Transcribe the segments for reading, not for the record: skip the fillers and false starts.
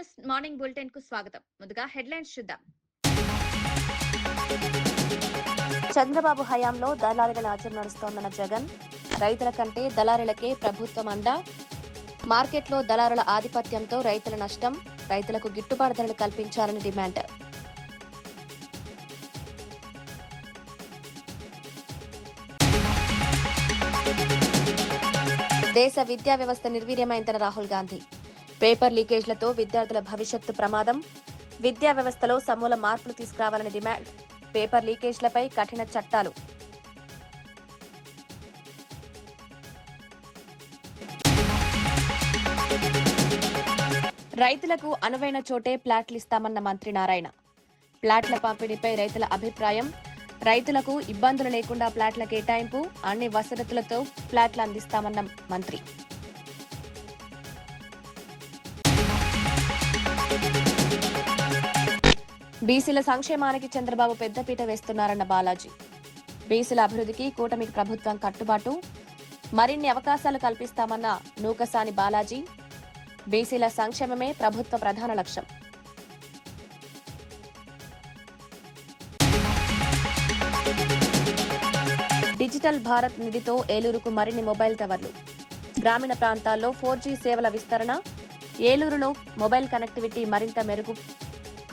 News morning bulletin కు స్వాగతం. ముందుగా హెడ్లైన్స్ చూద్దాం. చంద్రబాబు హయాంలో దళారుల రాజ్యం నడుస్తోందన్న జగన్, రైతుల కంటే దళారులకే ప్రభుత్వం అండ, మార్కెట్లో దళారుల ఆధిపత్యంతో రైతుల నష్టం, రైతులకు గిట్టుబాటు ధరలు కల్పించాలని డిమాండ్. దేశ విద్యా వ్యవస్థ నిర్వీర్యమైందన్న రాహుల్ గాంధీ, పేపర్ లీకేజ్లతో విద్యార్థుల భవిష్యత్తు ప్రమాదం, విద్యా వ్యవస్థలో సమూల మార్పులు తీసుకురావాలని డిమాండ్, పేపర్ లీకేజ్లపై కఠిన చట్టాలు. రైతులకు అనువైన చోటే ప్లాట్లు ఇస్తామన్న మంత్రి నారాయణ, ప్లాట్ల పంపిణీపై రైతుల అభిప్రాయం, రైతులకు ఇబ్బందులు లేకుండా ప్లాట్ల కేటాయింపు, అన్ని వసతులతో ప్లాట్లు అందిస్తామన్న మంత్రి. బీసీల సంక్షేమానికి చంద్రబాబు పెద్దపీట వేస్తున్నారన్న బాలాజీ, బీసీల అభివృద్ధికి కూటమికి ప్రభుత్వం కట్టుబాటు, మరిన్ని అవకాశాలు కల్పిస్తామన్న నూకసాని బాలాజీ, బీసీల సంక్షేమమే ప్రభుత్వ ప్రధాన లక్ష్యం. డిజిటల్ భారత్ నిధితో ఏలూరుకు మరిన్ని మొబైల్ టవర్లు, గ్రామీణ ప్రాంతాల్లో 4G సేవల విస్తరణ, ఏలూరులో మొబైల్ కనెక్టివిటీ మరింత మెరుగు,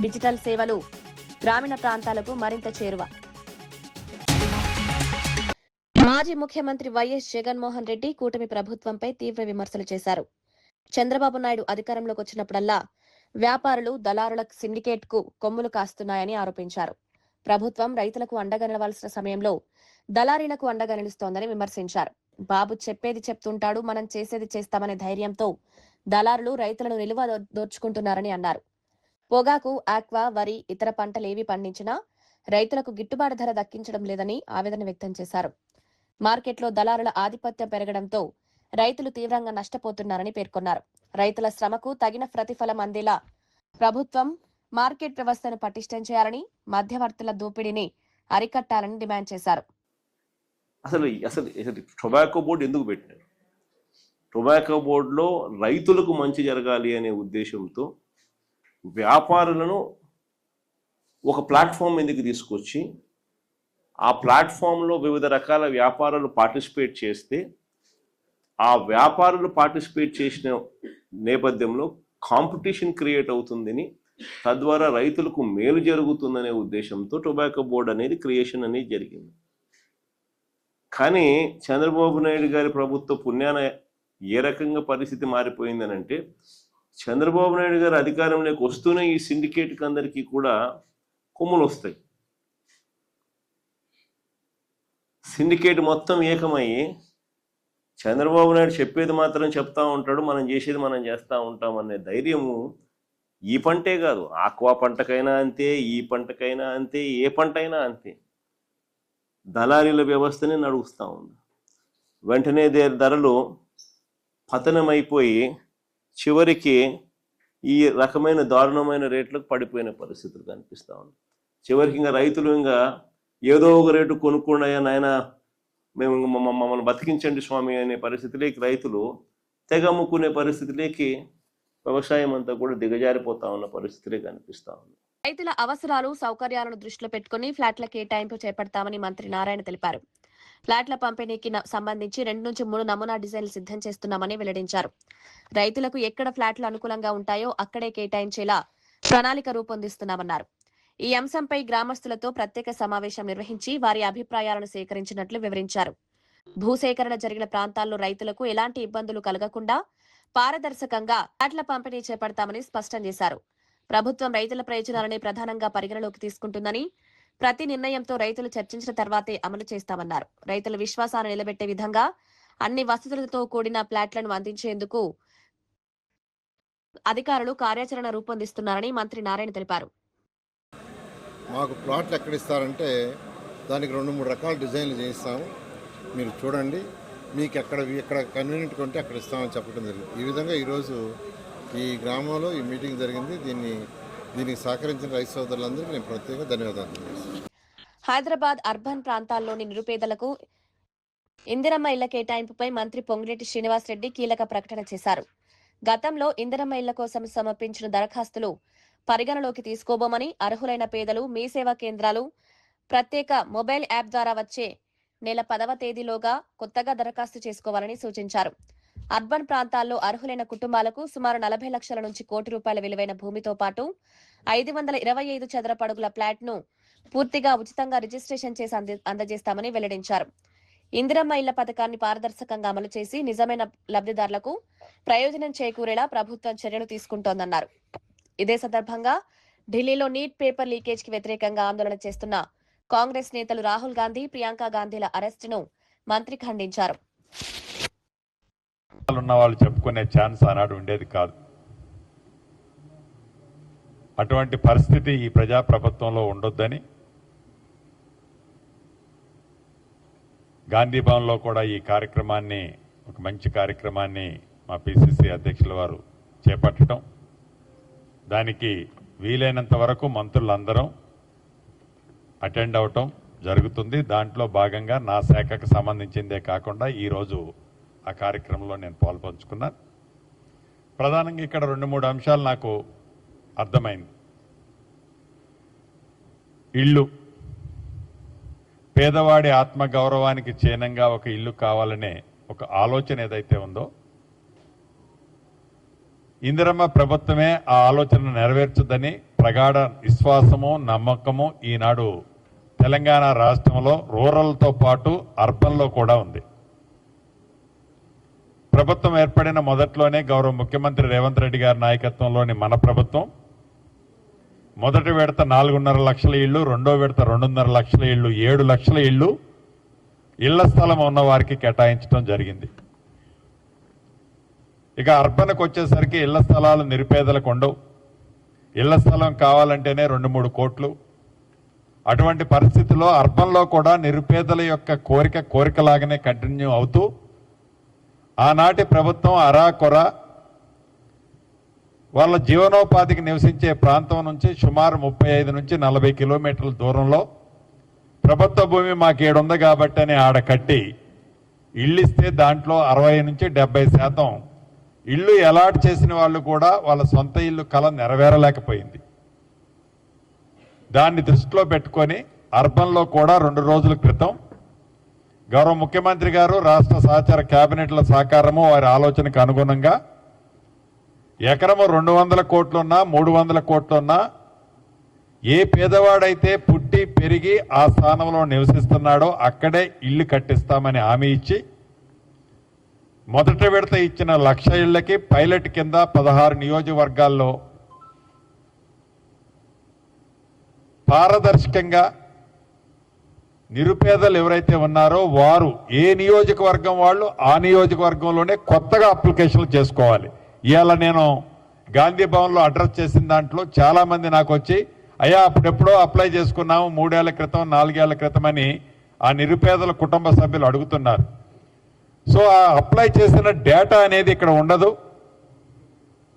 డిజిటల్ సేవలు గ్రామీణ ప్రాంతాలకు మరింత చేరువ. మాజీ ముఖ్యమంత్రి వైఎస్ జగన్మోహన్ రెడ్డి కూటమి ప్రభుత్వంపై తీవ్ర విమర్శలు చేశారు. చంద్రబాబు నాయుడు అధికారంలోకి వచ్చినప్పుడల్లా వ్యాపారులు దళారుల సిండికేట్ కు కొమ్ములు కాస్తున్నాయని ఆరోపించారు. ప్రభుత్వం రైతులకు అండగా నిలవాల్సిన సమయంలో దళారీలకు అండగా నిలుస్తోందని విమర్శించారు. బాబు చెప్పేది చెప్తుంటాడు, మనం చేసేది చేస్తామనే ధైర్యంతో దళారులు రైతులను నిలువ దోచుకుంటున్నారని అన్నారు. పొగాకు, ఆక్వా, వరి, ఇతర పంటలేవి పండించినా రైతులకు గిట్టుబాటు ధర దక్కించడం లేదని ఆవేదన వ్యక్తం చేశారు. మార్కెట్లో దళారుల ఆధిపత్యం పెరగడంతో రైతులు తీవ్రంగా నష్టపోతున్నారని పేర్కొన్నారు. రైతుల శ్రమకు తగిన ప్రతిఫలం అందేలా ప్రభుత్వం మార్కెట్ వ్యవస్థను పటిష్టం చేయాలని, మధ్యవర్తుల దోపిడీని అరికట్టాలని డిమాండ్ చేశారు. అసలు టొబాకో బోర్డు ఎందుకు పెట్టినారు? టొబాకో బోర్డులో రైతులకు మంచి జరగాలి అనే ఉద్దేశంతో వ్యాపారులను ఒక ప్లాట్ఫామ్ ఎందుకు తీసుకొచ్చి ఆ ప్లాట్ఫామ్లో వివిధ రకాల వ్యాపారాలు పార్టిసిపేట్ చేస్తే ఆ వ్యాపారులు పార్టిసిపేట్ చేసిన నేపథ్యంలో కాంపిటీషన్ క్రియేట్ అవుతుందని, తద్వారా రైతులకు మేలు జరుగుతుందనే ఉద్దేశంతో టొబాకో బోర్డు అనేది క్రియేషన్ అనేది జరిగింది. కానీ చంద్రబాబు నాయుడు గారి ప్రభుత్వ పుణ్యాన ఏ రకంగా పరిస్థితి మారిపోయిందని అంటే, చంద్రబాబు నాయుడు గారు అధికారంలోకి వస్తూనే ఈ సిండికేట్కి అందరికీ కూడా కొమ్ములు వస్తాయి. సిండికేట్ మొత్తం ఏకమయ్యి చంద్రబాబు నాయుడు చెప్పేది మాత్రం చెప్తా ఉంటాడు, మనం చేసేది మనం చేస్తూ ఉంటాం అనే ధైర్యము ఈ పంటే కాదు, ఆక్వా పంటకైనా అంతే, ఈ పంటకైనా అంతే, ఏ పంట అయినా అంతే. దళారీల వ్యవస్థని నడుస్తూ ఉంది. వెంటనే ధరలు పతనమైపోయి చివరికి ఈ రకమైన దారుణమైన రేట్లకు పడిపోయిన పరిస్థితులు కనిపిస్తూ ఉంది. చివరికి ఇంకా రైతులు ఇంకా ఏదో ఒక రేటు కొనుక్కున్నాయా నాయన, మేము మమ్మల్ని బతికించండి స్వామి అనే పరిస్థితిలోకి రైతులు తెగమ్ముకునే పరిస్థితిలోకి వ్యవసాయం అంతా కూడా దిగజారిపోతా ఉన్న పరిస్థితులే కనిపిస్తా ఉంది. రైతుల అవసరాలు, సౌకర్యాలను దృష్టిలో పెట్టుకుని ఫ్లాట్ల కేటాయింపు చేపడతామని మంత్రి నారాయణ తెలిపారు. ఫ్లాట్ల పంపిణీకి సంబంధించి 2 నుంచి 3 నమూనా డిజైన్లు సిద్ధం చేస్తున్నామని వెల్లడించారు. రైతులకు ఎక్కడ ఫ్లాట్లు అనుకూలంగా ఉంటాయో అక్కడే కేటాయించేలా ప్రణాళిక రూపొందిస్తున్నామన్నారు. ఈ అంశంపై గ్రామస్తులతో ప్రత్యేక సమావేశం నిర్వహించి వారి అభిప్రాయాలను సేకరించినట్లు వివరించారు. భూసేకరణ జరిగిన ప్రాంతాల్లో రైతులకు ఎలాంటి ఇబ్బందులు కలగకుండా పారదర్శకంగా ఫ్లాట్ల పంపిణీ చేపడతామని స్పష్టం చేశారు. ప్రభుత్వం రైతుల ప్రయోజనాలని ప్రధానంగా పరిగణలోకి తీసుకుంటుందని, ప్రతి నిర్ణయంతో రైతులు చర్చించిన తర్వాతే అమలు చేస్తామన్నారు. రైతుల విశ్వాసాన్ని నిలబెట్టే విధంగా అన్ని వసతులతో కూడిన ఫ్లాట్లను అందించేందుకు అధికారులు కార్యాచరణ రూపొందిస్తున్నారని మంత్రి నారాయణ తెలిపారు. మాకు ప్లాట్లు ఎక్కడ ఇస్తారంటే దానికి 2-3 రకాల డిజైన్లు చేయిస్తాము, మీరు చూడండి, మీకు ఎక్కడ కన్వీనియంట్గా ఉంటే అక్కడ ఇస్తామని చెప్పడం జరిగింది. ఈ విధంగా ఈరోజు ఈ గ్రామంలో ఈ మీటింగ్ జరిగింది. దీనికి సహకరించిన రైతు సోదరులందరికీ నేను ప్రత్యేక ధన్యవాదాలు తెలియజేస్తున్నాను. హైదరాబాద్ అర్బన్ ప్రాంతాల్లోని నిరుపేదలకు ఇందిరమ్మ ఇళ్ల కేటాయింపుపై మంత్రి పొంగిరెడ్డి శ్రీనివాసరెడ్డి కీలక ప్రకటన చేశారు. గతంలో ఇందిరమ్మ ఇళ్ల కోసం సమర్పించిన దరఖాస్తులు పరిగణలోకి తీసుకోబోమని, అర్హులైన పేదలు మీ సేవా కేంద్రాలు ప్రత్యేక మొబైల్ యాప్ ద్వారా వచ్చే నెల 10వ తేదీలోగా కొత్తగా దరఖాస్తు చేసుకోవాలని సూచించారు. అర్బన్ ప్రాంతాల్లో అర్హులైన కుటుంబాలకు సుమారు 40 లక్షల నుంచి కోటి రూపాయల విలువైన భూమితో పాటు 525 చదరపు అడుగుల ప్లాట్ ను పూర్తిగా ఉచితంగా రిజిస్ట్రేషన్ చేసి అందజేస్తామని వెల్లడించారు. ఇందిరమ్మ ఇళ్ల పథకాన్ని పారదర్శకంగా అమలు చేసి నిజమైన లబ్ధిదారులకు ప్రయోజనం చేకూరేలా ప్రభుత్వం చర్యలు తీసుకుంటోందన్నారు. ఇదే సందర్భంగా ఢిల్లీలో నీట్ పేపర్ లీకేజ్ కి వ్యతిరేకంగా ఆందోళన చేస్తున్న కాంగ్రెస్ నేతలు రాహుల్ గాంధీ, ప్రియాంక గాంధీల అరెస్టును మంత్రి ఖండించారు. ఉన్న వాళ్ళు చెప్పుకునే ఛాన్స్ ఆనాడు ఉండేది కాదు. అటువంటి పరిస్థితి ఈ ప్రజాప్రభుత్వంలో ఉండొద్దని గాంధీ భవన్లో కూడా ఈ కార్యక్రమాన్ని, ఒక మంచి కార్యక్రమాన్ని మా పిసిసి అధ్యక్షుల వారు చేపట్టడం, దానికి వీలైనంత వరకు మంత్రులందరం అటెండ్ అవటం జరుగుతుంది. దాంట్లో భాగంగా నా శాఖకు సంబంధించిందే కాకుండా ఈరోజు ఆ కార్యక్రమంలో నేను పాల్పంచుకున్నాను. ప్రధానంగా ఇక్కడ 2-3 అంశాలు నాకు అర్థమైంది. ఇల్లు, పేదవాడి ఆత్మగౌరవానికి చిహ్నంగా ఒక ఇల్లు కావాలనే ఒక ఆలోచన ఏదైతే ఉందో, ఇందిరమ్మ ప్రభుత్వమే ఆ ఆలోచన నెరవేర్చుదని ప్రగాఢ విశ్వాసము, నమ్మకము ఈనాడు తెలంగాణ రాష్ట్రంలో రూరల్తో పాటు అర్బన్లో కూడా ఉంది. ప్రభుత్వం ఏర్పడిన మొదట్లోనే గౌరవ ముఖ్యమంత్రి రేవంత్ రెడ్డి గారి నాయకత్వంలోని మన ప్రభుత్వం మొదటి విడత 4.5 లక్షల ఇళ్లు, రెండో విడత 2.5 లక్షల ఇళ్లు, 7 లక్షల ఇళ్లు ఇళ్ల స్థలం ఉన్న వారికి కేటాయించడం జరిగింది. ఇక అర్బన్కి వచ్చేసరికి ఇళ్ల స్థలాలు నిరుపేదలకు ఉండవు. ఇళ్ల స్థలం కావాలంటేనే 2-3 కోట్లు. అటువంటి పరిస్థితుల్లో అర్బన్లో కూడా నిరుపేదల యొక్క కోరికలాగానే కంటిన్యూ అవుతూ ఆనాటి ప్రభుత్వం అరాకొర వాళ్ళ జీవనోపాధికి నివసించే ప్రాంతం నుంచి సుమారు 35 నుంచి 40 కిలోమీటర్ల దూరంలో ప్రభుత్వ భూమి మాకు 7 ఉంది కాబట్టి అని ఆడ కట్టి ఇళ్ళు ఇస్తే దాంట్లో 60 నుంచి 70% ఇళ్ళు అలాట్ చేసిన వాళ్ళు కూడా వాళ్ళ సొంత ఇల్లు కల నెరవేరలేకపోయింది. దాన్ని దృష్టిలో పెట్టుకొని అర్బన్లో కూడా 2 రోజుల క్రితం గౌరవ ముఖ్యమంత్రి గారు, రాష్ట్ర సహచార కేబినెట్ల సహకారము, వారి ఆలోచనకు అనుగుణంగా ఎకరము 200 కోట్లున్నా 300 కోట్లున్నా ఏ పేదవాడైతే పుట్టి పెరిగి ఆ స్థానంలో నివసిస్తున్నాడో అక్కడే ఇల్లు కట్టిస్తామని హామీ ఇచ్చి మొదటి విడత ఇచ్చిన 1,00,000 ఇళ్లకి పైలట్ కింద 16 నియోజకవర్గాల్లో పారదర్శకంగా నిరుపేదలు ఎవరైతే ఉన్నారో వారు ఏ నియోజకవర్గం వాళ్ళు ఆ నియోజకవర్గంలోనే కొత్తగా అప్లికేషన్లు చేసుకోవాలి. ఇవాళ నేను గాంధీ భవన్లో అడ్రస్ చేసిన దాంట్లో చాలామంది నాకు వచ్చి, అయ్యా అప్పుడెప్పుడో అప్లై చేసుకున్నాము 3 ఏళ్ల క్రితం 4 ఏళ్ల క్రితం అని ఆ నిరుపేదల కుటుంబ సభ్యులు అడుగుతున్నారు. సో ఆ అప్లై చేసిన డేటా అనేది ఇక్కడ ఉండదు.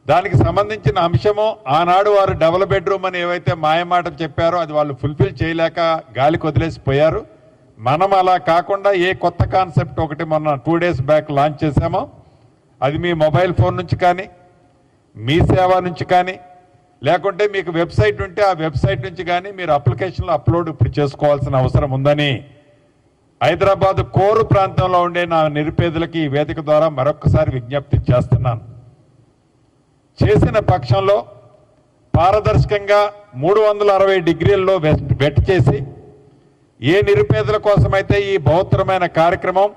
దానికి సంబంధించిన అంశము ఆనాడు వారు డబుల్ బెడ్రూమ్ అని ఏవైతే మాయమాటలు చెప్పారో అది వాళ్ళు ఫుల్ఫిల్ చేయలేక గాలికి వదిలేసిపోయారు. మనం అలా కాకుండా ఏ కొత్త కాన్సెప్ట్ ఒకటి మొన్న 2 డేస్ బ్యాక్ లాంచ్ చేశామో అది మీ మొబైల్ ఫోన్ నుంచి కానీ, మీ సేవ నుంచి కానీ, లేకుంటే మీకు వెబ్సైట్ ఉంటే ఆ వెబ్సైట్ నుంచి కానీ మీరు అప్లికేషన్లు అప్లోడ్ ఇప్పుడు చేసుకోవాల్సిన అవసరం ఉందని హైదరాబాద్ కోరు ప్రాంతంలో ఉండే నా నిరుపేదలకి ఈ వేదిక ద్వారా మరొకసారి విజ్ఞప్తి చేస్తున్నాను. చేసిన పక్షంలో పారదర్శకంగా 360 డిగ్రీల్లో వెట్ చేసి ఏ నిరుపేదల కోసమైతే ఈ బహుత్తరమైన కార్యక్రమం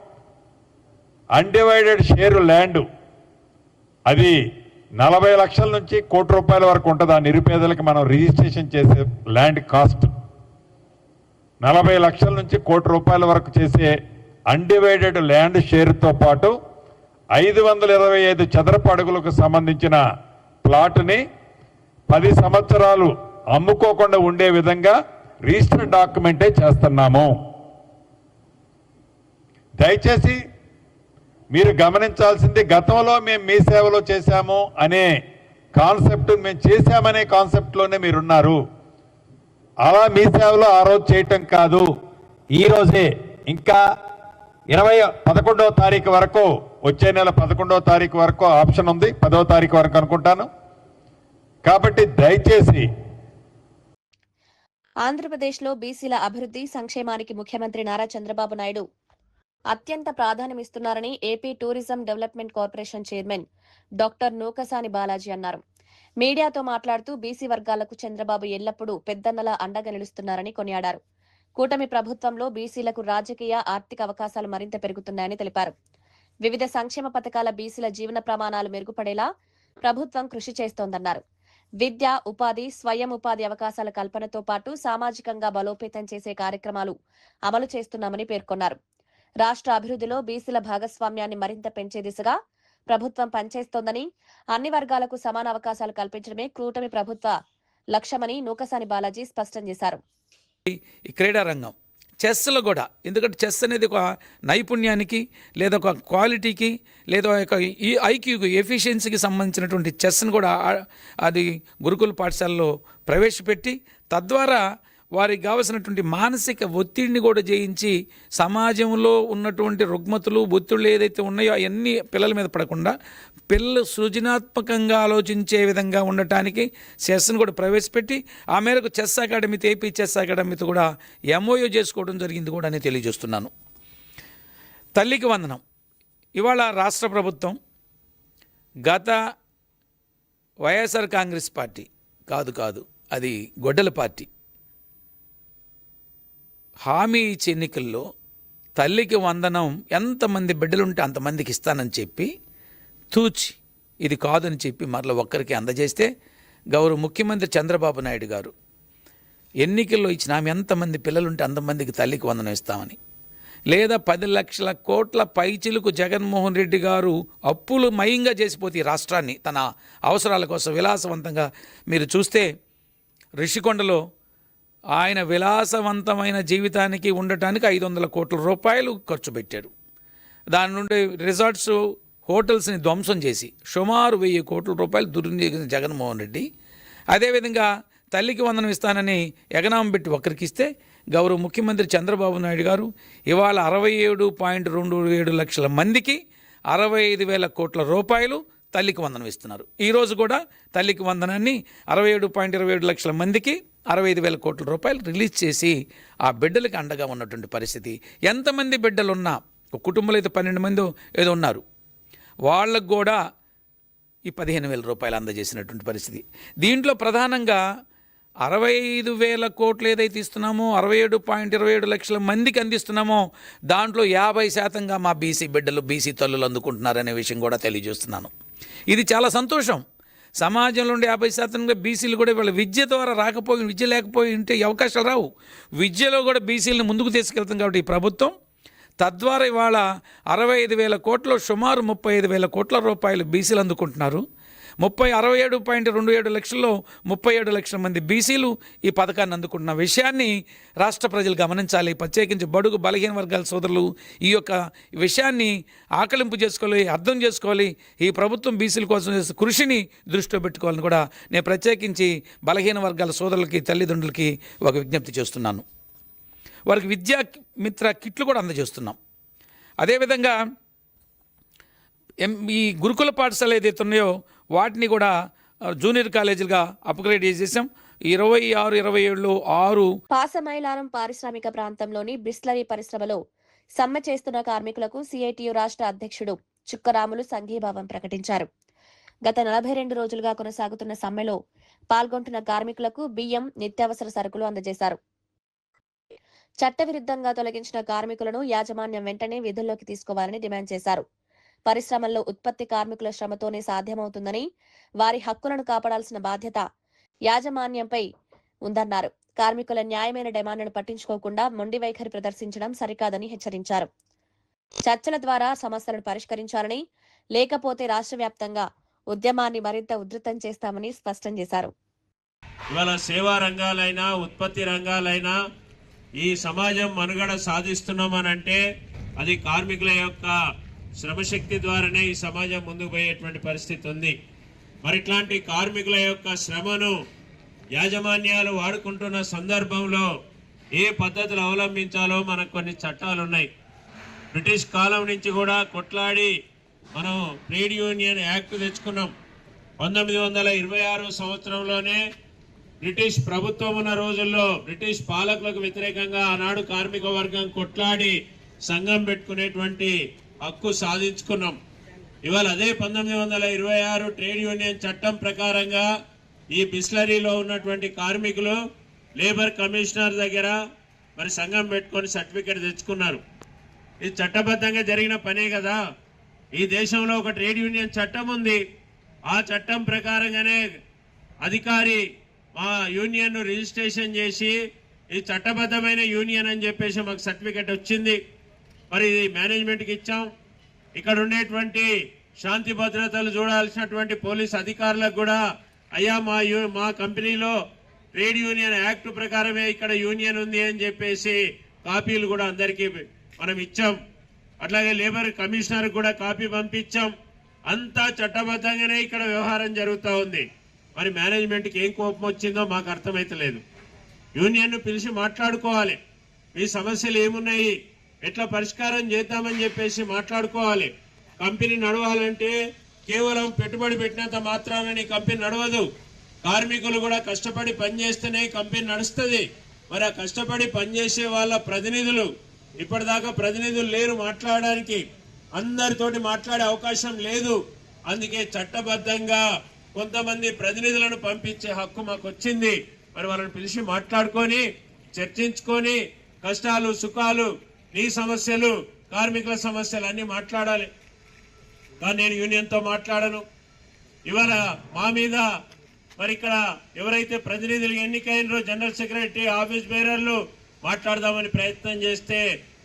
అన్డివైడెడ్ షేరు ల్యాండ్ అది 40 లక్షల నుంచి ₹1 కోటి వరకు ఉంటుంది. ఆ నిరుపేదలకు మనం రిజిస్ట్రేషన్ చేసే ల్యాండ్ కాస్ట్ 40 లక్షల నుంచి ₹1 కోటి వరకు చేసే అన్డివైడెడ్ ల్యాండ్ షేర్తో పాటు 525 చదరపు అడుగులకు సంబంధించిన ప్లాట్ని 10 సంవత్సరాలు అమ్ముకోకుండా ఉండే విధంగా రిజిస్టర్ డాక్యుమెంటే చేస్తున్నాము. దయచేసి మీరు గమనించాల్సింది, గతంలో మేము మీ సేవలో చేశాము అనే కాన్సెప్ట్, మేము చేశామనే కాన్సెప్ట్లోనే మీరున్నారు. అలా మీ సేవలో ఆ రోజు చేయటం కాదు, ఈ రోజే ఇంకా 11వ తారీఖు వరకు వచ్చే నెల 11వ తారీఖు వరకు ఆప్షన్ ఉంది, 10వ తారీఖు వరకు అనుకుంటాను. కాబట్టి దయచేసి ఆంధ్రప్రదేశ్లో బీసీల అభివృద్ధి సంక్షేమానికి ముఖ్యమంత్రి నారా చంద్రబాబు నాయుడు అత్యంత ప్రాధాన్యమిస్తున్నారని AP tourism development corporation chairman doctor Nookasani Balaji అన్నారు. మీడియాతో మాట్లాడుతూ బీసీ వర్గాలకు చంద్రబాబు ఎల్లప్పుడూ పెద్దన్నలా అండగా నిలుస్తున్నారని కొనియాడారు. కూటమి ప్రభుత్వంలో బీసీలకు రాజకీయ, ఆర్థిక అవకాశాలు మరింత పెరుగుతున్నాయని తెలిపారు. వివిధ సంక్షేమ పథకాల బీసీల జీవన ప్రమాణాలు మెరుగుపడేలా ప్రభుత్వం కృషి చేస్తోందన్నారు. విద్య, ఉపాధి, స్వయం ఉపాధి అవకాశాల కల్పనతో పాటు సామాజికంగా బలోపేతం చేసే కార్యక్రమాలు అమలు చేస్తున్నామని పేర్కొన్నారు. రాష్ట్ర అభివృద్ధిలో బీసీల భాగస్వామ్యాన్ని మరింత పెంచే దిశగా ప్రభుత్వం పనిచేస్తోందని, అన్ని వర్గాలకు సమాన అవకాశాలు కల్పించడమే కూటమి ప్రభుత్వ లక్ష్యమని నూకసాని బాలాజీ స్పష్టం చేశారు. ఈ క్రీడా రంగం చెస్లో కూడా, ఎందుకంటే చెస్ అనేది ఒక నైపుణ్యానికి లేదా ఒక క్వాలిటీకి లేదా ఒక ఈ ఐక్యూకి, ఎఫిషియన్సీకి సంబంధించినటువంటి చెస్ను కూడా అది గురుకుల పాఠశాలలో ప్రవేశపెట్టి తద్వారా వారికి కావలసినటువంటి మానసిక ఒత్తిడిని కూడా జయించి సమాజంలో ఉన్నటువంటి రుగ్మతులు, ఒత్తిళ్ళు ఏదైతే ఉన్నాయో అవన్నీ పిల్లల మీద పడకుండా పిల్లలు సృజనాత్మకంగా ఆలోచించే విధంగా ఉండటానికి చెస్ను కూడా ప్రవేశపెట్టి ఆ మేరకు చెస్ అకాడమీతో, ఏపీ చెస్ అకాడమీతో కూడా ఎంఓయూ చేసుకోవడం జరిగింది కూడా అని తెలియజేస్తున్నాను. తల్లికి వందనం ఇవాళ రాష్ట్ర ప్రభుత్వం గత వైఎస్ఆర్ కాంగ్రెస్ పార్టీ కాదు అది గొడ్డల పార్టీ హామీ ఇచ్చే ఎన్నికల్లో తల్లికి వందనం ఎంతమంది బిడ్డలుంటే అంతమందికి ఇస్తానని చెప్పి తూచి ఇది కాదని చెప్పి మరలా ఒక్కరికి అందజేస్తే గౌరవ ముఖ్యమంత్రి చంద్రబాబు నాయుడు గారు ఎన్నికల్లో ఇచ్చిన ఆమె ఎంతమంది పిల్లలుంటే అంతమందికి తల్లికి వందనం ఇస్తామని, లేదా 10 లక్షల కోట్ల పైచిలుకు జగన్మోహన్ రెడ్డి గారు అప్పులు మయంగా చేసిపోతే ఈ రాష్ట్రాన్ని తన అవసరాల కోసం విలాసవంతంగా మీరు చూస్తే రిషికొండలో ఆయన విలాసవంతమైన జీవితానికి ఉండటానికి 500 కోట్ల రూపాయలు ఖర్చు పెట్టారు. దాని నుండి రిసార్ట్స్, హోటల్స్ని ధ్వంసం చేసి సుమారు 1000 కోట్ల రూపాయలు దుర్వినియోగించిన జగన్మోహన్ రెడ్డి అదేవిధంగా తల్లికి వందనం ఇస్తానని ఎగనామం పెట్టి ఒకరికి ఇస్తే గౌరవ ముఖ్యమంత్రి చంద్రబాబు నాయుడు గారు ఇవాళ 67.27 లక్షల మందికి 65,000 కోట్ల రూపాయలు తల్లికి వందనం ఇస్తున్నారు. ఈరోజు కూడా తల్లికి వందనాన్ని 67.27 లక్షల మందికి 65,000 కోట్ల రూపాయలు రిలీజ్ చేసి ఆ బిడ్డలకి అండగా ఉన్నటువంటి పరిస్థితి. ఎంతమంది బిడ్డలున్నా, ఒక కుటుంబంలో అయితే 12 మంది ఏదో ఉన్నారు, వాళ్ళకు కూడా ఈ 15,000 రూపాయలు అందజేసినటువంటి పరిస్థితి. దీంట్లో ప్రధానంగా 65,000 కోట్లు ఏదైతే ఇస్తున్నామో, 67.27 లక్షల మందికి అందిస్తున్నామో దాంట్లో 50% మా బీసీ బిడ్డలు, బీసీ తల్లులు అందుకుంటున్నారనే విషయం కూడా తెలియజేస్తున్నాను. ఇది చాలా సంతోషం. సమాజంలో ఉండే 50% బీసీలు కూడా వీళ్ళ విద్య ద్వారా రాకపోయి, విద్య లేకపోయి ఉంటే అవకాశాలు రావు. విద్యలో కూడా బీసీలను ముందుకు తీసుకెళ్తాం కాబట్టి ఈ ప్రభుత్వం తద్వారా ఇవాళ 65,000 కోట్లు సుమారు 35,000 కోట్ల రూపాయలు బీసీలు అందుకుంటున్నారు. 67.27 లక్షల్లో 37 లక్షల మంది బీసీలు ఈ పథకాన్ని అందుకుంటున్న విషయాన్ని రాష్ట్ర ప్రజలు గమనించాలి. ప్రత్యేకించి బడుగు బలహీన వర్గాల సోదరులు ఈ యొక్క విషయాన్ని ఆకలింపు చేసుకోవాలి, అర్థం చేసుకోవాలి. ఈ ప్రభుత్వం బీసీల కోసం చేసే కృషిని దృష్టిలో పెట్టుకోవాలని కూడా నేను ప్రత్యేకించి బలహీన వర్గాల సోదరులకి, తల్లిదండ్రులకి ఒక విజ్ఞప్తి చేస్తున్నాను. వారికి విద్యా మిత్ర కిట్లు కూడా అందజేస్తున్నాం. అదేవిధంగా ఈ గురుకుల పాఠశాల ఏదైతే ఉన్నాయో వాటిని కూడా జూనియర్ కాలేజీలుగా అప్గ్రేడ్ చేసేసాం. 26-27లో 6 పాసమైలారం పారిశ్రామిక ప్రాంతంలోని బ్రిస్లరీ పరిశ్రమలో సమ్మె చేస్తున్న కార్మికులకు సిఐటియు రాష్ట్ర అధ్యక్షుడు చుక్కరాములు సంఘీభావం ప్రకటించారు. గత 42 రోజులుగా కొనసాగుతున్న సమ్మెలో పాల్గొంటున్న కార్మికులకు బియ్యం, నిత్యావసర సరుకులు అందజేశారు. చట్టవిరుద్ధంగా తొలగించిన కార్మికులను యాజమాన్యం వెంటనే విధుల్లోకి తీసుకోవాలని డిమాండ్ చేశారు. పరిశ్రమల్లో ఉత్పత్తి కార్మికుల శ్రమతోనే సాధ్యమవుతుందని, వారి హక్కులను కాపాడాల్సిన బాధ్యత యాజమాన్యంపై ఉందన్నారు. కార్మికుల న్యాయమైన డిమాండ్లను పట్టించుకోకుండా మొండి వైఖరి ప్రదర్శించడం సరికాదని హెచ్చరించారు. చర్చల ద్వారా సమస్యలను పరిష్కరించాలని, లేకపోతే రాష్ట్ర వ్యాప్తంగా ఉద్యమాన్ని మరింత ఉధృతం చేస్తామని స్పష్టం చేశారు. ఇవాళ సేవా రంగాలైనా, ఉత్పత్తి రంగాలైనా ఈ సమాజం మనుగడ సాధిస్తున్నామనంటే అది కార్మికుల యొక్క శ్రమశక్తి ద్వారానే ఈ సమాజం ముందుకు పోయేటువంటి పరిస్థితి ఉంది. మరి ఇట్లాంటి కార్మికుల యొక్క శ్రమను యాజమాన్యాలు వాడుకుంటున్న సందర్భంలో ఏ పద్ధతులు అవలంబించాలో మనకు కొన్ని చట్టాలు ఉన్నాయి. బ్రిటిష్ కాలం నుంచి కూడా కొట్లాడి మనం ట్రేడ్ యూనియన్ యాక్ట్ తెచ్చుకున్నాం. 1926 సంవత్సరంలోనే బ్రిటిష్ ప్రభుత్వం ఉన్న రోజుల్లో బ్రిటిష్ పాలకులకు వ్యతిరేకంగా ఆనాడు కార్మిక వర్గం కొట్లాడి సంఘం పెట్టుకునేటువంటి హక్కు సాధించుకున్నాం. ఇవాళ అదే 1926 ట్రేడ్ యూనియన్ చట్టం ప్రకారంగా ఈ బిస్లరీలో ఉన్నటువంటి కార్మికులు లేబర్ కమిషనర్ దగ్గర మరి సంఘం పెట్టుకొని సర్టిఫికేట్ తెచ్చుకున్నారు. ఇది చట్టబద్ధంగా జరిగిన పనే కదా. ఈ దేశంలో ఒక ట్రేడ్ యూనియన్ చట్టం ఉంది. ఆ చట్టం ప్రకారంగానే అధికారి మా యూనియన్ రిజిస్ట్రేషన్ చేసి ఇది చట్టబద్ధమైన యూనియన్ అని చెప్పేసి మాకు సర్టిఫికేట్ వచ్చింది. మరి ఇది మేనేజ్మెంట్కి ఇచ్చాం. ఇక్కడ ఉండేటువంటి శాంతి భద్రతలు చూడాల్సినటువంటి పోలీస్ అధికారులకు కూడా అయ్యా మా కంపెనీలో ట్రేడ్ యూనియన్ యాక్ట్ ప్రకారమే ఇక్కడ యూనియన్ ఉంది అని చెప్పేసి కాపీలు కూడా అందరికీ మనం ఇచ్చాం. అట్లాగే లేబర్ కమిషనర్ కూడా కాపీ పంపించాం. అంతా చట్టబద్ధంగానే ఇక్కడ వ్యవహారం జరుగుతూ ఉంది. మరి మేనేజ్మెంట్కి ఏం కోపం వచ్చిందో మాకు అర్థమైతలేదు. యూనియన్ను పిలిచి మాట్లాడుకోవాలి. మీ సమస్యలు ఏమున్నాయి, ఎట్లా పరిష్కారం చేద్దామని చెప్పేసి మాట్లాడుకోవాలి. కంపెనీ నడవాలంటే కేవలం పెట్టుబడి పెట్టినంత మాత్రాన నీ కంపెనీ నడవదు. కార్మికులు కూడా కష్టపడి పనిచేస్తేనే కంపెనీ నడుస్తుంది. మరి ఆ కష్టపడి పనిచేసే వాళ్ళ ప్రతినిధులు ఇప్పటిదాకా ప్రతినిధులు లేరు మాట్లాడడానికి. అందరితోటి మాట్లాడే అవకాశం లేదు. అందుకే చట్టబద్ధంగా కొంతమంది ప్రతినిధులను పంపించే హక్కు మాకు వచ్చింది. మరి వాళ్ళని పిలిచి మాట్లాడుకొని చర్చించుకొని కష్టాలు సుఖాలు నీ సమస్యలు కార్మికుల సమస్యలు అన్ని మాట్లాడాలి. కానీ నేను యూనియన్తో మాట్లాడను. ఇవాళ మా మీద మరి ఇక్కడ ఎవరైతే ప్రతినిధులు ఎన్నికైనరో జనరల్ సెక్రటరీ ఆఫీస్ బేరర్లు మాట్లాడదామని ప్రయత్నం చేస్తే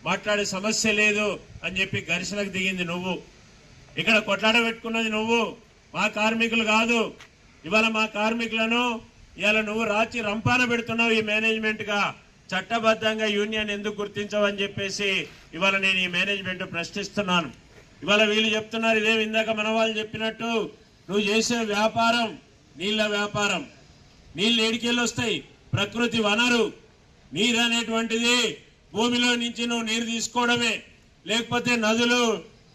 మాట్లాడే సమస్య లేదు అని చెప్పి ఘర్షణకు దిగింది నువ్వు. ఇక్కడ కొట్లాడ పెట్టుకున్నది నువ్వు, మా కార్మికులు కాదు. ఇవాళ మా కార్మికులను ఇవాళ నువ్వు రాచి రంపాన పెడుతున్నావు ఈ మేనేజ్మెంట్ గా. చట్టబద్ధంగా యూనియన్ ఎందుకు గుర్తించవని చెప్పేసి ఇవాళ నేను ఈ మేనేజ్మెంట్ ప్రశ్నిస్తున్నాను. ఇవాళ వీళ్ళు చెప్తున్నారు ఇదే ఇందాక మన వాళ్ళు చెప్పినట్టు నువ్వు చేసే వ్యాపారం నీళ్ళ వ్యాపారం. నీళ్ళు ఏడికెళ్ళి వస్తాయి? ప్రకృతి వనరు. నీరు అనేటువంటిది భూమిలో నుంచి నువ్వు నీరు తీసుకోవడమే, లేకపోతే నదులు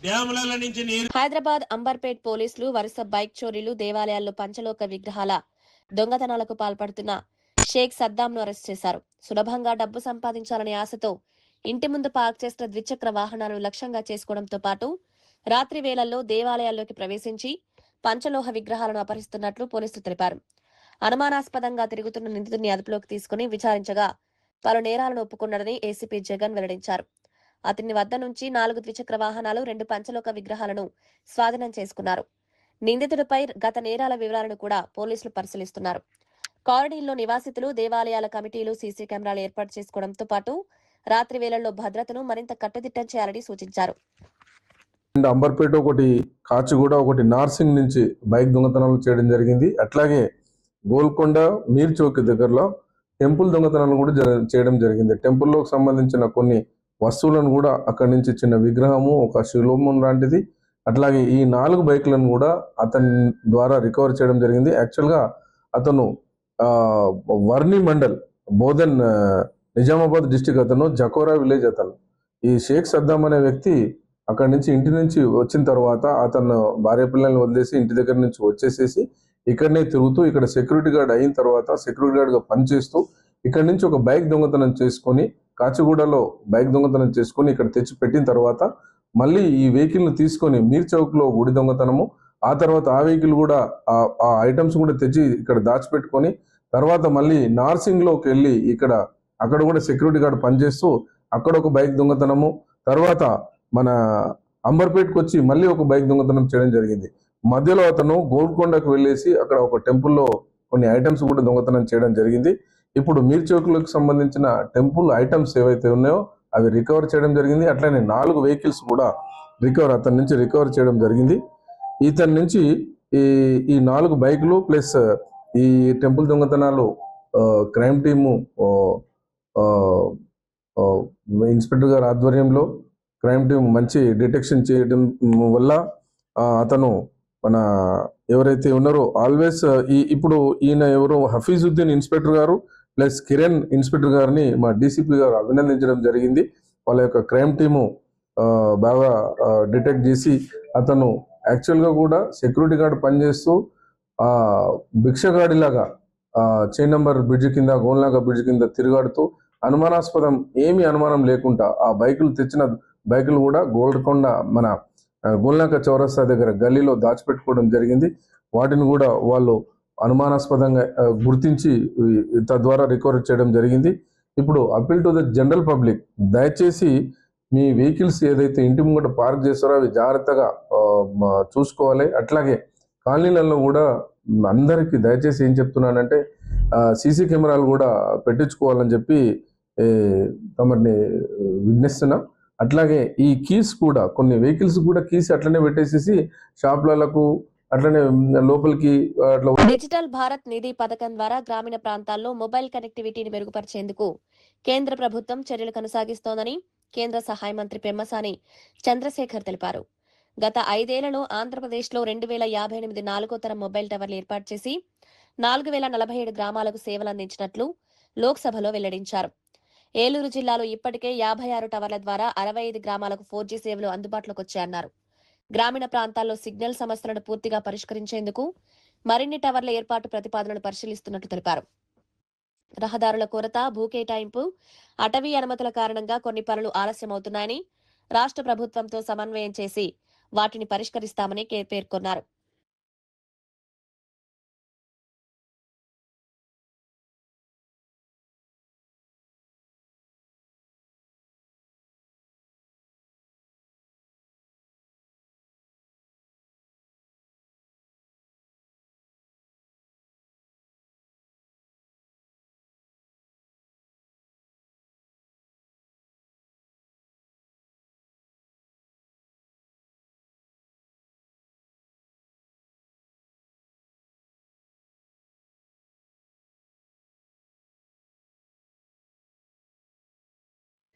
డ్యాముల నుంచి నీరు. హైదరాబాద్ అంబర్పేట్ పోలీసులు వరుస బైక్ చోరీలు, దేవాలయాల్లో పంచలోక విగ్రహాల దొంగతనాలకు పాల్పడుతున్న షేక్ సద్దాంను అరెస్ట్ చేశారు. సులభంగా డబ్బు సంపాదించాలనే ఆశతో ఇంటి ముందు పార్క్ చేసిన ద్విచక్ర వాహనాలను లక్ష్యంగా చేసుకోవడంతో పాటు రాత్రి వేళల్లో దేవాలయాల్లోకి ప్రవేశించి పంచలోహ విగ్రహాలను అపహరిస్తున్నట్లు పోలీసులు తెలిపారు. అనుమానాస్పదంగా తిరుగుతున్న నిందితుడిని అదుపులోకి తీసుకుని విచారించగా పలు నేరాలను ఒప్పుకున్నాడని ఏసీపీ జగన్ వెల్లడించారు. అతని వద్ద నుంచి 4 ద్విచక్ర వాహనాలు, 2 పంచలోక విగ్రహాలను స్వాధీనం చేసుకున్నారు. నిందితుడిపై గత నేరాల వివరాలను కూడా పోలీసులు పరిశీలిస్తున్నారు. కాలనీల్లో నివాసితులు, దేవాలయాల కమిటీలు సీసీ కెమెరాలు ఏర్పాటు చేసుకోవడంతో పాటు రాత్రి వేళల్లో భద్రతను మరింత కట్టుదిట్టం చేయాలని సూచించారు. అంబర్పేట ఒకటి, కాచిగూడ ఒకటి, నార్సింగ్ నుంచి బైక్ దొంగతనాలు చేయడం జరిగింది. అట్లాగే గోల్కొండ మీర్ చౌక్ దగ్గరలో టెంపుల్ దొంగతనాలు కూడా చేయడం జరిగింది. టెంపుల్లోకి సంబంధించిన కొన్ని వస్తువులను కూడా అక్కడి నుంచి చిన్న విగ్రహము, ఒక శిలోమం లాంటిది, అట్లాగే ఈ 4 బైక్లను కూడా అతని ద్వారా రికవర్ చేయడం జరిగింది. యాక్చువల్గా అతను వర్ణి మండల్, బోధన్, నిజామాబాద్ డిస్టిక్, అతను జకోరా విలేజ్. అతను ఈ షేక్ సద్దాం అనే వ్యక్తి అక్కడి నుంచి ఇంటి నుంచి వచ్చిన తర్వాత అతను భార్య పిల్లల్ని వదిలేసి ఇంటి దగ్గర నుంచి వచ్చేసేసి ఇక్కడనే తిరుగుతూ ఇక్కడ సెక్యూరిటీ గార్డ్ అయిన తర్వాత సెక్యూరిటీ గార్డ్గా పనిచేస్తూ ఇక్కడ నుంచి ఒక బైక్ దొంగతనం చేసుకొని కాచిగూడలో బైక్ దొంగతనం చేసుకొని ఇక్కడ తెచ్చి పెట్టిన తర్వాత మళ్ళీ ఈ వెహికల్ని తీసుకొని మీర్ చౌక్లో గుడి దొంగతనము, ఆ తర్వాత ఆ వెహికల్ కూడా ఆ ఐటమ్స్ కూడా తెచ్చి ఇక్కడ దాచిపెట్టుకొని తర్వాత మళ్ళీ నార్సింగ్లోకి వెళ్ళి అక్కడ కూడా సెక్యూరిటీ గార్డ్ పనిచేస్తూ అక్కడ ఒక బైక్ దొంగతనము, తర్వాత మన అంబర్పేట్కి వచ్చి మళ్ళీ ఒక బైక్ దొంగతనం చేయడం జరిగింది. మధ్యలో అతను గోల్కొండకు వెళ్ళేసి అక్కడ ఒక టెంపుల్లో కొన్ని ఐటమ్స్ కూడా దొంగతనం చేయడం జరిగింది. ఇప్పుడు మీర్ చౌక్లకు సంబంధించిన టెంపుల్ ఐటమ్స్ ఏవైతే ఉన్నాయో అవి రికవర్ చేయడం జరిగింది. అట్లనే 4 వెహికల్స్ కూడా అతని నుంచి రికవర్ చేయడం జరిగింది. ఇతని నుంచి ఈ 4 బైకులు ప్లస్ ఈ టెంపుల్ దొంగతనాలు క్రైమ్ టీము ఇన్స్పెక్టర్ గారి ఆధ్వర్యంలో క్రైమ్ టీం మంచి డిటెక్షన్ చేయడం వల్ల అతను మన ఎవరైతే ఉన్నారో ఆల్వేస్ ఇప్పుడు ఈయన ఎవరు హఫీజుద్దీన్ ఇన్స్పెక్టర్ గారు ప్లస్ కిరణ్ ఇన్స్పెక్టర్ గారిని మా డీసీపీ గారు అభినందించడం జరిగింది. వాళ్ళ యొక్క క్రైమ్ టీము బాగా డిటెక్ట్ చేసి అతను యాక్చువల్గా కూడా సెక్యూరిటీ గార్డ్ పనిచేస్తూ భిక్షగాడిలాగా చైన్ నంబర్ బ్రిడ్జ్ కింద గోల్నాక బ్రిడ్జ్ కింద తిరుగాడుతూ అనుమానాస్పదం ఏమీ అనుమానం లేకుండా ఆ బైకులు తెచ్చిన బైకులు కూడా గోల్కొండ మన గోల్నాక చౌరస్తా దగ్గర గల్లీలో దాచిపెట్టుకోవడం జరిగింది. వాటిని కూడా వాళ్ళు అనుమానాస్పదంగా గుర్తించి తద్వారా రికవర్ చేయడం జరిగింది. ఇప్పుడు appeal to the general public, దయచేసి మీ వెహికల్స్ ఏదైతే ఇంటి ముంగట పార్క్ చేస్తారో అవి జాగ్రత్తగా చూసుకోవాలి. అట్లాగే కాలనీలలో కూడా అందరికీ దయచేసి ఏం చెప్తున్నానంటే సీసీ కెమెరాలు కూడా పెట్టించుకోవాలని చెప్పి తమని విజ్ఞిస్తున్నాం. అట్లాగే ఈ కీస్ కూడా కొన్ని వెహికల్స్ కూడా కీస్ అట్లనే పెట్టేసేసి షాప్లకు అట్లనే లోపలికి అట్లా. డిజిటల్ భారత్ నిధి పథకం ద్వారా గ్రామీణ ప్రాంతాల్లో మొబైల్ కనెక్టివిటీని మెరుగుపరిచేందుకు కేంద్ర ప్రభుత్వం చర్యలు కొనసాగిస్తోందని కేంద్ర సహాయ మంత్రి పెమ్మసాని చంద్రశేఖర్ తెలిపారు. గత 5 ఏళ్లలో ఆంధ్రప్రదేశ్లో 2058 నాలుగో తరం మొబైల్ టవర్లు ఏర్పాటు చేసి 4047 గ్రామాలకు సేవలు అందించినట్లు లోక్సభలో వెల్లడించారు. ఏలూరు జిల్లాలో ఇప్పటికే 56 టవర్ల ద్వారా 65 గ్రామాలకు 4G సేవలు అందుబాటులోకి వచ్చాయన్నారు. గ్రామీణ ప్రాంతాల్లో సిగ్నల్ సమస్యలను పూర్తిగా పరిష్కరించేందుకు మరిన్ని టవర్ల ఏర్పాటు ప్రతిపాదనలు పరిశీలిస్తున్నట్లు తెలిపారు. రహదారుల కొరత, భూకేటాయింపు, అటవీ అనుమతుల కారణంగా కొన్ని పనులు ఆలస్యమవుతున్నాయని రాష్ట్ర ప్రభుత్వంతో సమన్వయం చేసి వాటిని పరిష్కరిస్తామని పేర్కొన్నారు.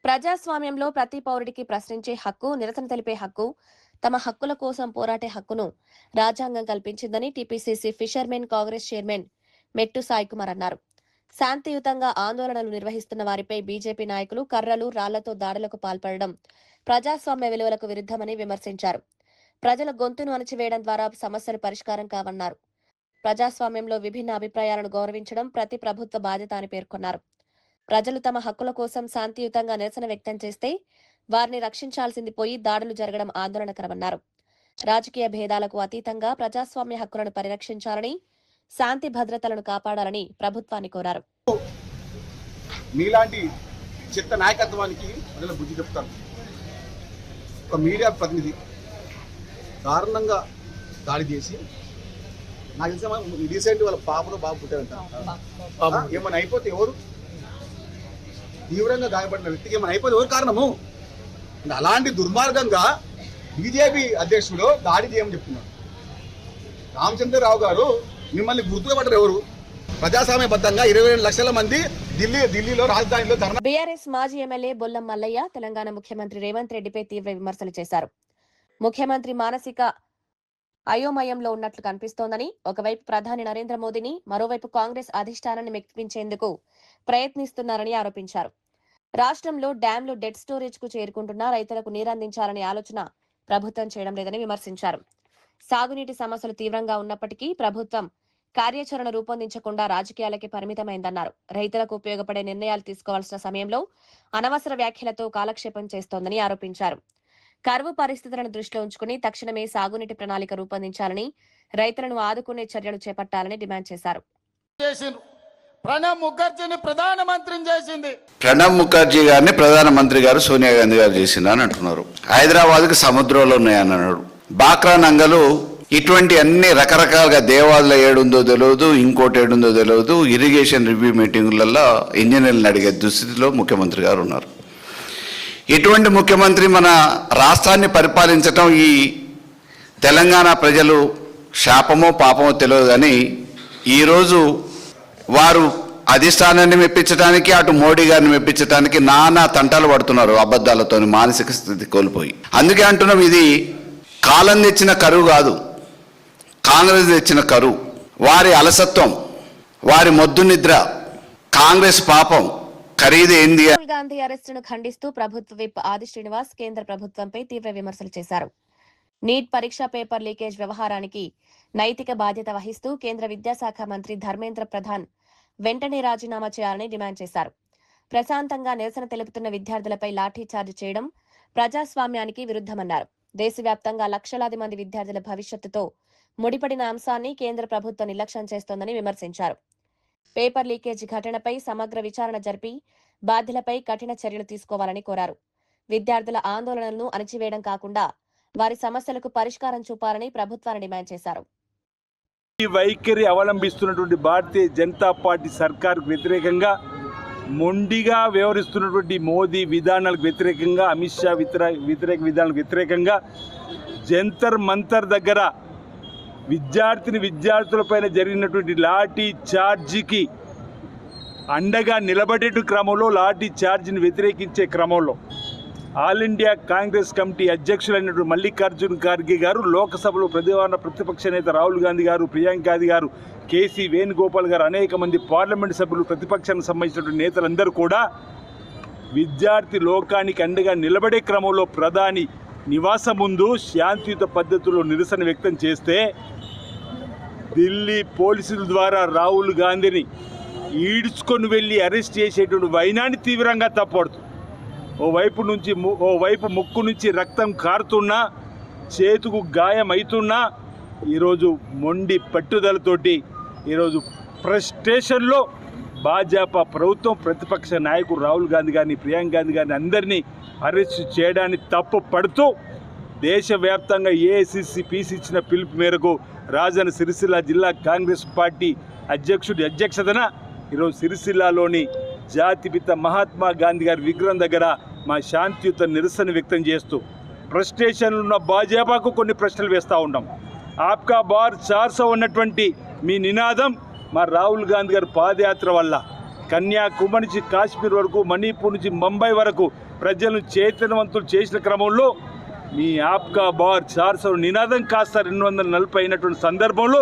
ప్రజాస్వామ్యంలో ప్రతి పౌరుడికి ప్రశ్నించే హక్కు, నిరసన తెలిపే హక్కు, తమ హక్కుల కోసం పోరాటే హక్కును రాజ్యాంగం కల్పించిందని టీపీసీసీ ఫిషర్మెన్ కాంగ్రెస్ చైర్మన్ మెట్టు సాయి కుమార్ అన్నారు. శాంతియుతంగా ఆందోళనలు నిర్వహిస్తున్న వారిపై బీజేపీ నాయకులు కర్రలు, రాళ్లతో దాడులకు పాల్పడడం ప్రజాస్వామ్య విలువలకు విరుద్ధమని విమర్శించారు. ప్రజల గొంతును అణచివేయడం ద్వారా సమస్యలు పరిష్కారం కావన్నారు. ప్రజాస్వామ్యంలో విభిన్న అభిప్రాయాలను గౌరవించడం ప్రతి ప్రభుత్వ బాధ్యత అని పేర్కొన్నారు. ప్రజలు తమ హక్కుల కోసం శాంతియుతంగా నిరసన వ్యక్తం చేస్తే వారిని రక్షించాల్సింది పోయి దాడులు జరగడం ఆందోళనకరమన్నారు. రాజకీయ భేదాలకు అతీతంగా ప్రజాస్వామ్య హక్కులను పరిరక్షించాలని, శాంతి భద్రతలను కాపాడాలని ప్రభుత్వాన్ని కోరారు. మీలాంటి చిత్త నాయకత్వానికి ప్రజల బుద్ధి చెప్తాను. ఒక మీడియా ప్రతినిధి దారుణంగా దాడి చేసి, నాకు తెలిసిన రీసెంట్ వాళ్ళ పాపలో బాబు పుట్టారంట. ఏమైనా అయిపోతే ఎవరు? తీవ్రంగా గాయపడిన వ్యక్తికి ఏమైనా అయిపోతే ఎవరు కారణము? అలాంటి దుర్మార్గంగా బీజేపీ అధ్యక్షుడు దాడి చేయమని చెప్తున్నారు. రామచంద్రరావు గారు మిమ్మల్ని గుర్తుపట్టరు ఎవరు? ప్రజాస్వామ్యబద్ధంగా 22 లక్షల మంది ఢిల్లీలో రాజధానిలో ధర్నా. బీఆర్ఎస్ మాజీ ఎమ్మెల్యే బొల్లం మల్లయ్య తెలంగాణ ముఖ్యమంత్రి రేవంత్ రెడ్డిపై తీవ్ర విమర్శలు చేశారు. ముఖ్యమంత్రి మానసిక అయోమయంలో ఉన్నట్లు కనిపిస్తోందని, ఒకవైపు ప్రధాని నరేంద్ర మోదీని, మరోవైపు కాంగ్రెస్ అధిష్టానాన్ని మెప్పించేందుకు ప్రయత్నిస్తున్నారని ఆరోపించారు. రాష్ట్రంలో డ్యాంలు డెడ్ స్టోరేజ్ కు చేరుకుంటున్నా రైతులకు నీరందించాలనే ఆలోచన ప్రభుత్వం చేయడం లేదని విమర్శించారు. సాగునీటి సమస్యలు తీవ్రంగా ఉన్నప్పటికీ ప్రభుత్వం కార్యాచరణ రూపొందించకుండా రాజకీయాలకి పరిమితమైందన్నారు. రైతులకు ఉపయోగపడే నిర్ణయాలు తీసుకోవాల్సిన సమయంలో అనవసర వ్యాఖ్యలతో కాలక్షేపం చేస్తోందని ఆరోపించారు. కరువు పరిస్థితులను దృష్టిలో ఉంచుకుని తక్షణమే సాగునీటి ప్రణాళిక రూపొందించాలని, రైతులను ఆదుకునే చర్యలు చేపట్టాలని డిమాండ్ చేశారు. ప్రణబ్ ముఖర్జీని ప్రధానమంత్రిని చేసింది. ప్రణబ్ ముఖర్జీ గారిని ప్రధానమంత్రి గారు సోనియా గాంధీ గారు చేసింది అని అంటున్నారు. హైదరాబాద్కి సముద్రంలో ఉన్నాయని అన్నాడు. బాక్రా నంగలు ఇటువంటి అన్ని రకరకాలుగా దేవాలయ ఏడుందో తెలియదు, ఇంకోటి ఏడుందో తెలియదు. ఇరిగేషన్ రివ్యూ మీటింగులలో ఇంజనీర్లను అడిగే దుస్థితిలో ముఖ్యమంత్రి గారు ఉన్నారు. ఇటువంటి ముఖ్యమంత్రి మన రాష్ట్రాన్ని పరిపాలించటం ఈ తెలంగాణ ప్రజలు శాపమో పాపమో తెలియదు. కానీ ఈరోజు వారు అధిష్టానాన్ని మెప్పించడానికి, అటు మోడీ గారిని మెప్పించడానికి నానా తంటాలు పడుతున్నారు అబద్ధాలతో, మానసిక స్థితి కోల్పోయి. అందుకే అంటున్నాం, ఇది కాలం తెచ్చిన కరువు కాదు, కాంగ్రెస్ తెచ్చిన కరువు. వారి అలసత్వం, వారి మొద్దు నిద్ర, కాంగ్రెస్ పాపం, ఖరీదు ఏంది? రాహుల్ గాంధీ అరెస్టును ఖండిస్తూ ప్రభుత్వ విప్ ఆది శ్రీనివాస్ కేంద్ర ప్రభుత్వంపై తీవ్ర విమర్శలు చేశారు. నీట్ పరీక్ష పేపర్ లీకేజ్ వ్యవహారానికి నైతిక బాధ్యత వహిస్తూ కేంద్ర విద్యాశాఖ మంత్రి ధర్మేంద్ర ప్రధాన్ వెంటనే రాజీనామా చేయాలని డిమాండ్ చేశారు. ప్రశాంతంగా నిరసన తెలుపుతున్న విద్యార్థులపై లాఠీచార్జ్ చేయడం ప్రజాస్వామ్యానికి విరుద్దమన్నారు. దేశవ్యాప్తంగా లక్షలాది మంది విద్యార్థుల భవిష్యత్తుతో ముడిపడిన అంశాన్ని కేంద్ర ప్రభుత్వం నిర్లక్ష్యం చేస్తోందని విమర్శించారు. పేపర్ లీకేజీ ఘటనపై సమగ్ర విచారణ జరిపి బాధ్యులపై కఠిన చర్యలు తీసుకోవాలని కోరారు. విద్యార్థుల ఆందోళనలను అణచివేయడం కాకుండా వారి సమస్యలకు పరిష్కారం చూపాలని ప్రభుత్వాన్ని డిమాండ్ చేశారు. ఈ వైఖరి అవలంబిస్తున్నటువంటి భారతీయ జనతా పార్టీ సర్కార్కు వ్యతిరేకంగా మొండిగా వ్యవహరిస్తున్నటువంటి మోదీ విధానాలకు వ్యతిరేకంగా, అమిత్ షా వ్యతిరేక విధానాలకు వ్యతిరేకంగా జంతర్ మంతర్ దగ్గర విద్యార్థులపైన జరిగినటువంటి లాఠీ చార్జీకి అండగా నిలబడేటు క్రమంలో, లాఠీ చార్జీని వ్యతిరేకించే క్రమంలో ఆల్ ఇండియా కాంగ్రెస్ కమిటీ అధ్యక్షులైనటువంటి మల్లికార్జున్ ఖార్గే గారు, లోక్సభలో ప్రతిపక్ష నేత రాహుల్ గాంధీ గారు, ప్రియాంక గాంధీ గారు, కేసీ వేణుగోపాల్ గారు, అనేక మంది పార్లమెంట్ సభ్యులు, ప్రతిపక్షానికి సంబంధించినటువంటి నేతలందరూ కూడా విద్యార్థి లోకానికి అండగా నిలబడే క్రమంలో ప్రధాని నివాసం ముందు శాంతియుత పద్ధతుల్లో నిరసన వ్యక్తం చేస్తే ఢిల్లీ పోలీసుల ద్వారా రాహుల్ గాంధీని ఈడ్చుకొని వెళ్ళి అరెస్ట్ చేసేటువంటి వైనాన్ని తీవ్రంగా తప్పడుతుంది. ఓవైపు ముక్కు నుంచి రక్తం కారుతున్నా, చేతుకు గాయం అవుతున్నా, ఈరోజు మొండి పట్టుదలతోటి ఈరోజు ఫ్రస్ట్రేషన్లో భాజపా ప్రభుత్వం ప్రతిపక్ష నాయకుడు రాహుల్ గాంధీ గారిని, ప్రియాంక గాంధీ గారిని అందరినీ అరెస్ట్ చేయడాన్ని తప్పు పడుతూ దేశవ్యాప్తంగా ఏఐసిసి పీసీ ఇచ్చిన పిలుపు మేరకు రాజన్న సిరిసిల్ల జిల్లా కాంగ్రెస్ పార్టీ అధ్యక్షతన ఈరోజు సిరిసిల్లాలోని జాతిపిత మహాత్మా గాంధీ గారి విగ్రహం దగ్గర మా శాంతియుత నిరసన వ్యక్తం చేస్తూ ఫ్రస్ట్రేషన్లు ఉన్న భాజపాకు కొన్ని ప్రశ్నలు వేస్తూ ఉన్నాం. ఆప్కా బార్ 400 ఉన్నటువంటి మీ నినాదం మా రాహుల్ గాంధీ గారి పాదయాత్ర వల్ల కన్యాకుమారి నుంచి కాశ్మీర్ వరకు, మణిపూర్ నుంచి ముంబై వరకు ప్రజలను చైతన్యవంతులు చేసిన క్రమంలో మీ ఆప్కా బార్ 400 నినాదం కాస్త 240 అయినటువంటి సందర్భంలో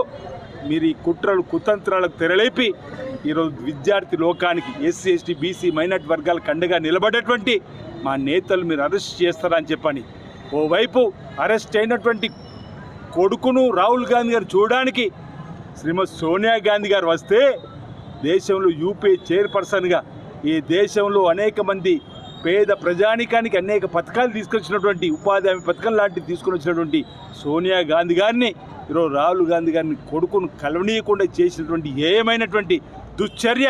మీరు ఈ కుట్రలు కుతంత్రాలకు తెరలేపి ఈరోజు విద్యార్థి లోకానికి, ఎస్సీ ఎస్టీ బీసీ మైనార్టీ వర్గాలకు అండగా నిలబడేటువంటి మా నేతలు మీరు అరెస్ట్ చేస్తారని చెప్పని, ఓవైపు అరెస్ట్ అయినటువంటి కొడుకును రాహుల్ గాంధీ గారు చూడడానికి శ్రీమతి సోనియా గాంధీ గారు వస్తే దేశంలో యూపీఏ చైర్పర్సన్గా ఈ దేశంలో అనేక మంది పేద ప్రజానికానికి అనేక పథకాలు తీసుకొచ్చినటువంటి, ఉపాధి హామీ పథకం లాంటివి తీసుకొని వచ్చినటువంటి సోనియా గాంధీ గారిని ఈరోజు రాహుల్ గాంధీ గారిని కొడుకును కలవనీయకుండా చేసినటువంటి ఏమైనటువంటి దుశ్చర్య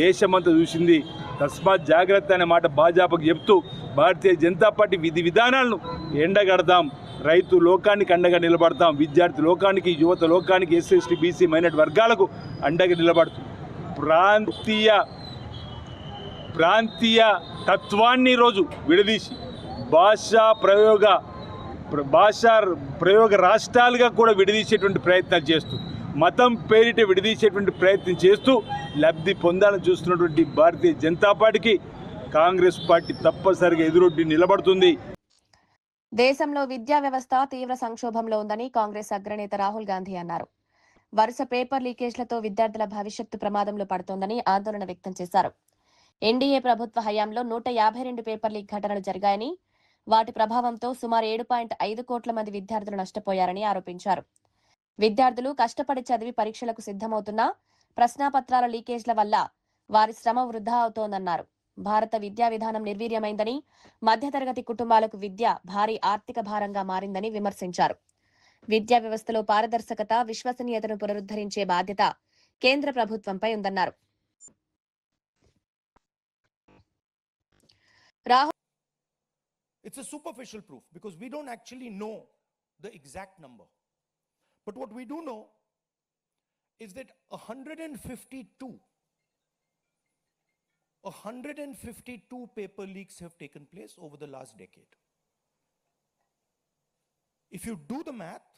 దేశమంతా చూసింది. తస్మాత్ జాగ్రత్త అనే మాట భాజపాకు చెప్తూ భారతీయ జనతా పార్టీ విధి విధానాలను ఎండగడతాం, రైతు లోకానికి అండగా నిలబడతాం, విద్యార్థి లోకానికి, యువత లోకానికి, ఎస్సీ ఎస్టీ బీసీ మైనార్టీ వర్గాలకు అండగా నిలబడుతాం. ప్రాంతీయ తత్వాన్ని ఈరోజు విడదీసి భాషా ప్రయోగ రాష్ట్రాలుగా కూడా విడదీసేటువంటి ప్రయత్నాలు చేస్తూ, మతం పేరిట విడదీసేటువంటి ప్రయత్నం చేస్తూ లబ్ధి పొందాలని చూస్తున్నటువంటి భారతీయ జనతా పార్టీకి కాంగ్రెస్ పార్టీ తప్పనిసరిగా ఎదురొడ్డి నిలబడుతుంది. దేశంలో విద్యా వ్యవస్థ తీవ్ర సంక్షోభంలో ఉందని కాంగ్రెస్ అగ్రనేత రాహుల్ గాంధీ అన్నారు. వరుస పేపర్ లీకేజ్లతో విద్యార్థుల భవిష్యత్తు ప్రమాదంలో పడుతోందని ఆందోళన వ్యక్తం చేశారు. ఎన్డీఏ ప్రభుత్వ హయాంలో 152 పేపర్ లీక్ ఘటనలు జరిగాయని, వాటి ప్రభావంతో సుమారు 7.5 కోట్ల మంది విద్యార్థులు నష్టపోయారని ఆరోపించారు. విద్యార్థులు కష్టపడి చదివి పరీక్షలకు సిద్ధమవుతున్నా ప్రశ్నాపత్రాల లీకేజ్ల వల్ల వారి శ్రమ వృధా అవుతోందన్నారు. భారత విద్యా విధానం నిర్వీర్యమైందని, మధ్యతరగతి కుటుంబాలకు విద్య భారీ ఆర్థిక భారంగా మారిందని విమర్శించారు. విద్యా వ్యవస్థలో పారదర్శకత, విశ్వసనీయతను పునరుద్ధరించే బాధ్యత కేంద్ర ప్రభుత్వంపై ఉందన్నారు. It's a superficial proof because we don't actually know the exact number. But what we do know is that 152 paper leaks have taken place over the last decade. If you do the math,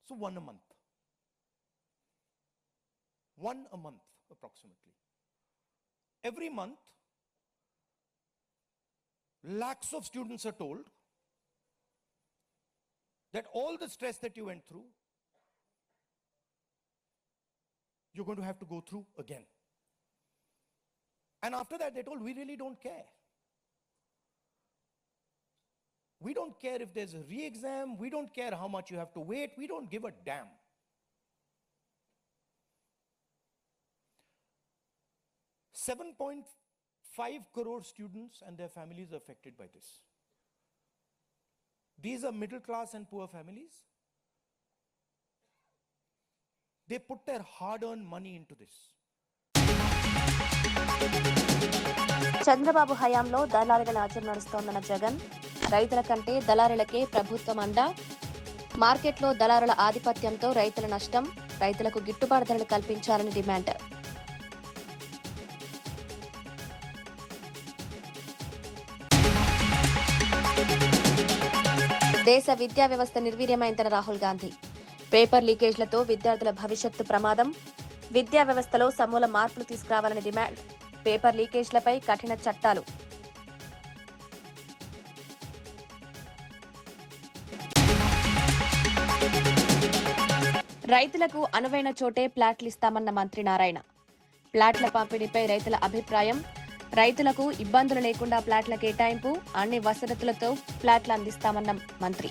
so one a month approximately. Every month, lakhs of students are told that all the stress that you went through, you're going to have to go through again. And after that, they told, we really don't care. We don't care if there's a re-exam. We don't care how much you have to wait. We don't give a damn. $7.5 crore students and their families are affected by this. These are middle class and poor families. They put their hard-earned money into this. Chandrababu హయాంలో దళారుల ఆచరణ నడుస్తోందన్న జగన్, రైతుల కంటే దళారులకే ప్రభుత్వం అండ, మార్కెట్లో దళారుల ఆధిపత్యంతో రైతుల నష్టం, రైతులకు గిట్టుబాటు ధరలు కల్పించాలని డిమాండ్. దేశ విద్యా వ్యవస్థ నిర్వీర్యమైందన్న రాహుల్ గాంధీ, పేపర్ లీకేజ్లతో విద్యార్థుల భవిష్యత్తు ప్రమాదం, విద్యా వ్యవస్థలో సమూల మార్పులు తీసుకురావాలని డిమాండ్. పేపర్ లీకేజ్లపై కఠిన చట్టాలు. రైతులకు అనువైన చోటే ప్లాట్లు ఇస్తామన్న మంత్రి నారాయణ, ప్లాట్ల పంపిణీపై రైతుల అభిప్రాయం, రైతులకు ఇబ్బందులు లేకుండా ప్లాట్ల కేటాయింపు, అన్ని వసతులతో ప్లాట్లు అందిస్తామన్న మంత్రి.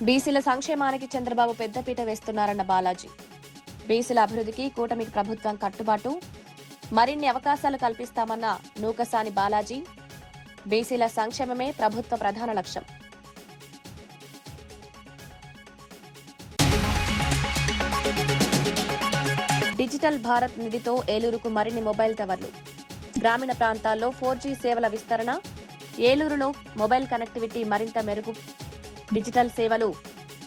బీసీల సంక్షేమానికి చంద్రబాబు పెద్దపీట వేస్తున్నారన్న బాలాజీ, బీసీల అభివృద్ధికి కూటమికి ప్రభుత్వం కట్టుబాటు, మరిన్ని అవకాశాలు కల్పిస్తామన్న నూకసాని బాలాజీ, బీసీల సంక్షేమమే ప్రభుత్వ ప్రధాన లక్ష్యం. డిజిటల్ భారత్ నిధితో ఏలూరుకు మరిన్ని మొబైల్ టవర్లు, గ్రామీణ ప్రాంతాల్లో 4G సేవల విస్తరణ, ఏలూరులో మొబైల్ కనెక్టివిటీ మరింత మెరుగు, డిజిటల్ సేవలు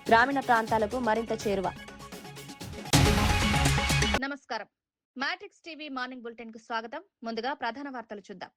గ్రామీణ ప్రాంతాలకు మరింత చేరువ. నమస్కారం. మ్యాట్రిక్స్ టీవీ మార్నింగ్ బులెటిన్ కు స్వాగతం. ముందుగా ప్రధాన వార్తలు చూద్దాం.